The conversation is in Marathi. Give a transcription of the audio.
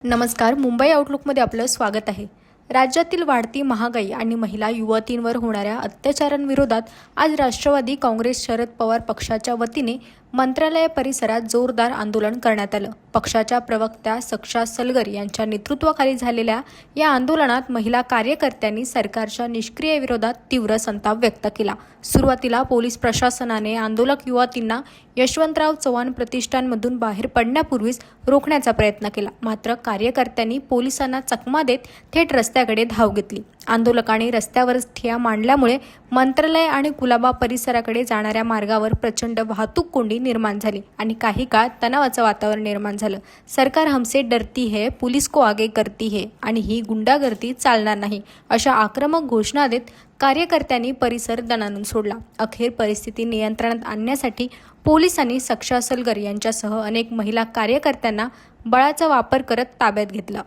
नमस्कार. मुंबई आउटलुकमध्ये आपलं स्वागत आहे. राज्यातील वाढती महागाई आणि महिला युवतींवर होणाऱ्या अत्याचारांविरोधात आज राष्ट्रवादी काँग्रेस शरद पवार पक्षाच्या वतीने मंत्रालय परिसरात जोरदार आंदोलन करण्यात आलं. पक्षाच्या प्रवक्त्या सक्षा सलगर यांच्या नेतृत्वाखाली झालेल्या या आंदोलनात महिला कार्यकर्त्यांनी सरकारच्या निष्क्रिय विरोधात तीव्र संताप व्यक्त केला. सुरुवातीला पोलीस प्रशासनाने आंदोलक युवतींना यशवंतराव चव्हाण प्रतिष्ठानमधून बाहेर पडण्यापूर्वीच रोखण्याचा प्रयत्न केला. मात्र कार्यकर्त्यांनी पोलिसांना चकमा देत थेट रस्त्याकडे धाव घेतली. आंदोलकांनी रस्त्यावरच ठिय्या मांडल्यामुळे मंत्रालय आणि कुलाबा परिसराकडे जाणाऱ्या मार्गावर प्रचंड वाहतूक कोंडी निर्माण झाली आणि काही काळ तणावाचं वातावरण निर्माण झालं. सरकार हमसे डरती है, पुलिस को आगे करती है आणि ही गुंडागर्दी चालणार नाही अशा आक्रमक घोषणा देत कार्यकर्त्यांनी परिसर दणाणून सोडला. अखेर परिस्थिती नियंत्रणात आणण्यासाठी पोलिसांनी सक्षा सलगर यांच्यासह अनेक महिला कार्यकर्त्यांना बळाचा वापर करत ताब्यात घेतला.